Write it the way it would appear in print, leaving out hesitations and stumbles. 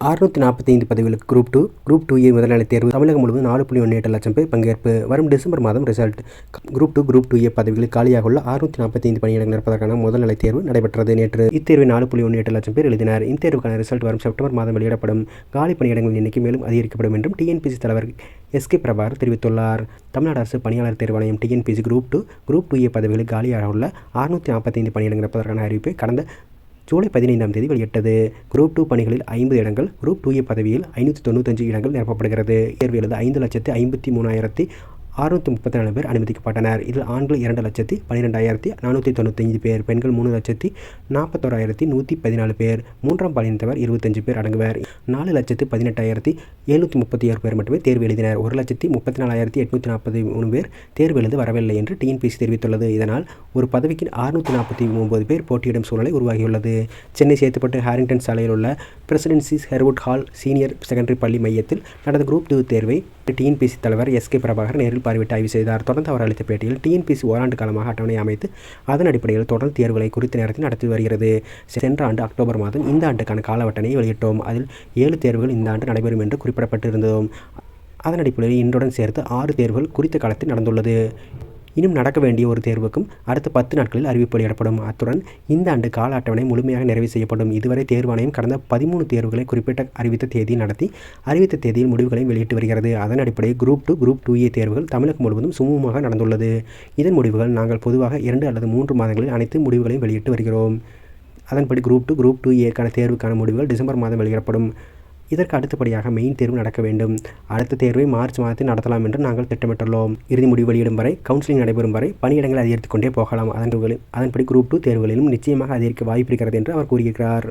645 பதவிகளுக்கு group 2A முதல்நிலை தேர்வு தமிழகம் முழுவதும் 4.18 லட்சம் பேர் பங்கேற்பு. வரும் டிசம்பர் மாதம் ரிசல்ட். குரூப் 2A பதவிகளில் காலியாக உள்ள 645 பணியிடங்கள் நிரப்பதற்கான முதல்நிலை தேர்வு நடைபெற்றது. நேற்று இத்தேர்வை 4.18 லட்சம் பேர் எழுதினர். இத்தேர்வுக்கான ரிசல்ட் வரும் செப்டம்பர் மாதம் வெளியிடப்படும். காலி பணியிடங்களின் எண்ணிக்கை மேலும் அதிகரிக்கப்படும் என்றும் டிஎன்பிஎஸ்சி தலைவர் எஸ்.கே. பிரபாகர் தெரிவித்துள்ளார். தமிழ்நாடு அரசு பணியாளர் தேர்வாணையம் டிஎன்பிஎஸ்சி குரூப் 2A பதவிகளில் காலியாக உள்ள 645 பணியிடங்கள் நிரப்பதற்கான அறிவிப்பை கடந்த ஜூலை 15ஆம் தேதி வெளியிட்டது. குரூப் 2 பணிகளில் 50 இடங்கள், குரூப் 2A பதவியில் 595 இடங்கள் நிரப்பப்படுகிறது. தேர்வு எழுத 5,53,634 பேர் அனுமதிக்கப்பட்டனர். இதில் ஆண்கள் 2,12,495 பேர், பெண்கள் 3,41,114 பேர், மூன்றாம் பாலினத்தவர் 25 பேர் அடங்குவர். 4,18,736 பேர் மட்டுமே தேர்வு எழுதினர். 1,34,843 பேர் தேர்வு எழுத வரவில்லை என்று டிஎன்பிஎஸ்சி தெரிவித்துள்ளது. இதனால் ஒரு பதவிக்கு 649 பேர் போட்டியிடும் சூழ்நிலை உருவாகியுள்ளது. சென்னை சேத்துப்பட்டு ஹாரிங்டன் சாலையில் உள்ள பிரசிடென்சி ஹெர்வுட் ஹால் சீனியர் செகண்டரி பள்ளி மையத்தில் நடந்த குரூப் 2 தேர்வை டிஎன்பிஎஸ்சி தலைவர் எஸ்.கே. பிரபாகர் நேரில் பார்வையிட்டு ஆய்வு செய்தார். தொடர்ந்து அவர் அளித்த பேட்டியில் டிஎன்பிஎஸ்சி ஓராண்டு காலமாக அட்டவணை அமைத்து அதன் அடிப்படையில் தொடர் தேர்வுகளை குறித்த நேரத்தில் நடத்தி வருகிறது. சென்ற ஆண்டு அக்டோபர் மாதம் இந்த ஆண்டுக்கான கால அட்டவணையை வெளியிட்டோம். அதில் 7 தேர்வுகள் இந்த ஆண்டு நடைபெறும் என்று குறிப்பிடப்பட்டிருந்தோம். அதன் அடிப்படையில் இன்றுடன் சேர்த்து 6 தேர்வுகள் குறித்த காலத்தில் நடந்துள்ளது. இன்னும் நடக்க வேண்டிய ஒரு தேர்வுக்கும் அடுத்த 10 நாட்களில் அறிவிப்பு வெளியிடப்படும். அத்துடன் இந்த ஆண்டு கால அட்டவணை முழுமையாக நிறைவு செய்யப்படும். இதுவரை தேர்வாணையம் கடந்த 13 தேர்வுகளை குறிப்பிட்ட அறிவித்த தேதியில் நடத்தி அறிவித்த தேதியில் முடிவுகளை வெளியிட்டு வருகிறது. அதன் அடிப்படையில் குரூப் 2A தேர்வுகள் தமிழகம் முழுவதும் சுமூகமாக நடந்துள்ளது. இதன் முடிவுகள் நாங்கள் பொதுவாக 2 அல்லது 3 மாதங்களில் அனைத்து முடிவுகளையும் வெளியிட்டு வருகிறோம். அதன்படி குரூப் 2Aக்கான தேர்வுக்கான முடிவுகள் டிசம்பர் மாதம் வெளியிடப்படும். இதற்கு அடுத்தபடியாக மெயின் தேர்வு நடக்க வேண்டும். அடுத்த தேர்வை மார்ச் மாதத்தில் நடத்தலாம் என்று நாங்கள் திட்டமிட்டுள்ளோம். இறுதி முடிவு வெளியிடும் வரை, கவுன்சிலிங் நடைபெறும் வரை பணியிடங்களை அதிகரித்துக் கொண்டே போகலாம். அதன்படி குரூப் 2 தேர்வுகளிலும் நிச்சயமாக அதிகரிக்க வாய்ப்பு இருக்கிறது என்று அவர் கூறுகிறார்.